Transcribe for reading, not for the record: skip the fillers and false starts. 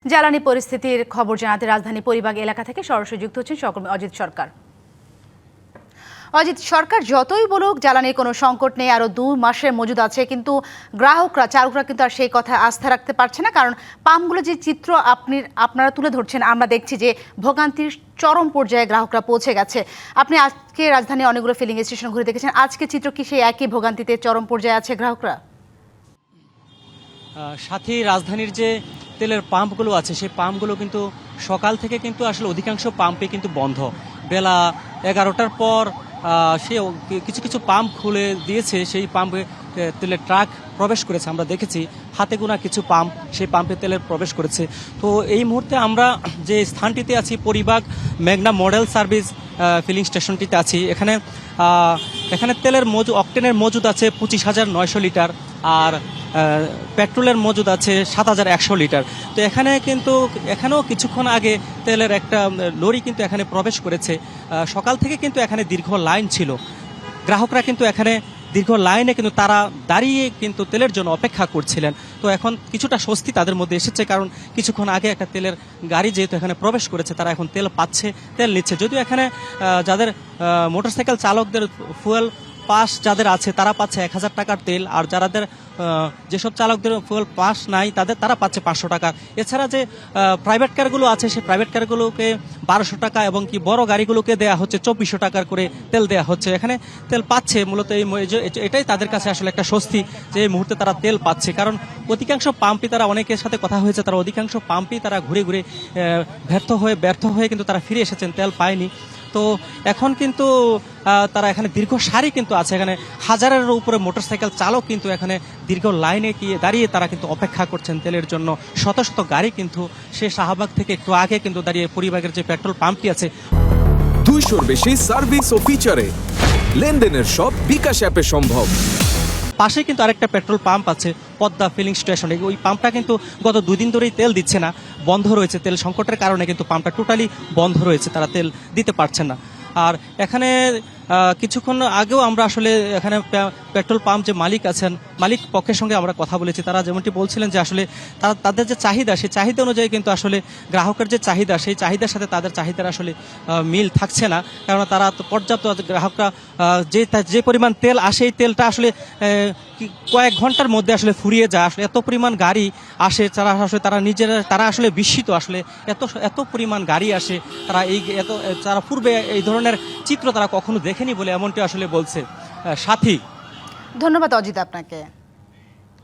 জ্বালানি পরিস্থিতির খবর জানাতে রাজধানী পরিবাগ এলাকা থেকে সরাসরি যুক্ত হচ্ছেন সহকর্মী অজিত সরকার। অজিত, সরকার যতই বলুক জ্বালানির কোনো সংকট নেই, আরও 2 মাসের মজুদ আছে, কিন্তু চালকরা কিন্তু আর সেই কথা আস্থা রাখতে পারছে না। কারণ পাম্পগুলো যে চিত্র আপনারা তুলে ধরছেন, আমরা দেখছি যে ভোগান্তির চরম পর্যায়ে গ্রাহকরা পৌঁছে গেছে। আপনি আজকে রাজধানীর অনেকগুলো ফিলিং স্টেশন ঘুরে দেখেছেন, আজকে চিত্র কি সেই একই ভোগান্তিতে চরম পর্যায়ে আছে গ্রাহকরা? সাথে রাজধানীর যে তেলের পাম্পগুলো আছে সেই পাম্পগুলো কিন্তু সকাল থেকে কিন্তু আসলে অধিকাংশ পাম্পে কিন্তু বন্ধ। বেলা 11টার পর সে কিছু কিছু পাম্প খুলে দিয়েছে, সেই পাম্পে তেলের ট্রাক প্রবেশ করেছে। আমরা দেখেছি হাতে গোনা কিছু পাম্প, সেই পাম্পে তেলের প্রবেশ করেছে। তো এই মুহূর্তে আমরা যে স্থানটিতে আছি, পরিবাগ মেঘনা মডেল সার্ভিস ফিলিং স্টেশনটিতে আছি। এখানে তেলের অকটেনের মজুদ আছে 25,900 লিটার, আর পেট্রোলের মজুদ আছে 7,100 লিটার। তো এখানেও কিছুক্ষণ আগে তেলের একটা লরি কিন্তু এখানে প্রবেশ করেছে। সকাল থেকে কিন্তু এখানে দীর্ঘ লাইন ছিল, গ্রাহকরা কিন্তু এখানে দীর্ঘ লাইনে কিন্তু তারা দাঁড়িয়ে কিন্তু তেলের জন্য অপেক্ষা করছিলেন। তো এখন কিছুটা স্বস্তি তাদের মধ্যে এসেছে, কারণ কিছুক্ষণ আগে একটা তেলের গাড়ি যেহেতু এখানে প্রবেশ করেছে, তারা এখন তেল পাচ্ছে, তেল নিচ্ছে। যদিও এখানে যাদের মোটরসাইকেল চালকদের ফুয়েল পাস যাদের আছে তারা পাচ্ছে 1,000 টাকার তেল, আর যেসব চালকদের ফুয়েল পাস নাই তারা পাচ্ছে 500 টাকা। এছাড়া যে প্রাইভেট কারগুলো আছে সেই প্রাইভেট কারগুলোকে 1200 টাকা, এবং কি বড় গাড়িগুলোকে দেয়া হচ্ছে 2400 টাকার করে তেল দেয়া হচ্ছে। এখানে তেল পাচ্ছে মূলত এটাই তাদের কাছে আসলে একটা স্বস্তি যে এই মুহূর্তে তারা তেল পাচ্ছে। কারণ অধিকাংশ পাম্পই, তারা অনেকের সাথে কথা হয়েছে, তারা অধিকাংশ পাম্পই তারা ঘুরে ঘুরে ব্যর্থ হয়ে কিন্তু তারা ফিরে এসেছেন, তেল পায়নি। তো এখন কিন্তু তারা এখানে দীর্ঘ সারি কিন্তু আছে, এখানে হাজারের উপরে মোটরসাইকেল চালক কিন্তু এখানে দীর্ঘ লাইনে দাঁড়িয়ে তারা কিন্তু অপেক্ষা করছেন তেলের জন্য। শত শত গাড়ি কিন্তু সে শাহবাগ থেকে একটু আগে কিন্তু দাঁড়িয়ে পরিবাগের যে পেট্রোল পাম্পটি আছে। 200-র বেশি সার্ভিস ও ফিচারে লেনদেনের সব বিকাশ অ্যাপে সম্ভব। পাশে কিন্তু আরেকটা পেট্রোল পাম্প আছে, পদ্মা ফিলিং স্টেশন। ওই পাম্পটা কিন্তু গত 2 দিন ধরেই তেল দিচ্ছে না, বন্ধ রয়েছে। তেল সংকটের কারণে কিন্তু পাম্পটা টোটালি বন্ধ রয়েছে, তারা তেল দিতে পারছে না। আর এখানে কিছুক্ষণ আগেও আমরা আসলে এখানে পেট্রোল পাম্প যে মালিক আছেন, মালিক পক্ষের সঙ্গে আমরা কথা বলেছি। তারা যেমনটি বলছিলেন যে আসলে তাদের যে চাহিদা, সেই চাহিদা অনুযায়ী কিন্তু আসলে গ্রাহকের যে চাহিদা, সেই চাহিদার সাথে তাদের চাহিদার আসলে মিল থাকছে না। কারণ তারা পর্যাপ্ত, গ্রাহকরা যে পরিমাণ তেল আসে, এই তেলটা আসলে কয়েক ঘন্টার মধ্যে আসলে ফুরিয়ে যায়। আসলে এত পরিমাণ গাড়ি আসে, তারা আসলে বিস্মিত। আসলে এত পরিমাণ গাড়ি আসে, তারা পূর্বে এই ধরনের চিত্র তারা কখনো দেখেনি বলে এমনটি আসলে বলছে সাথী। ধন্যবাদ অজিত আপনাকে।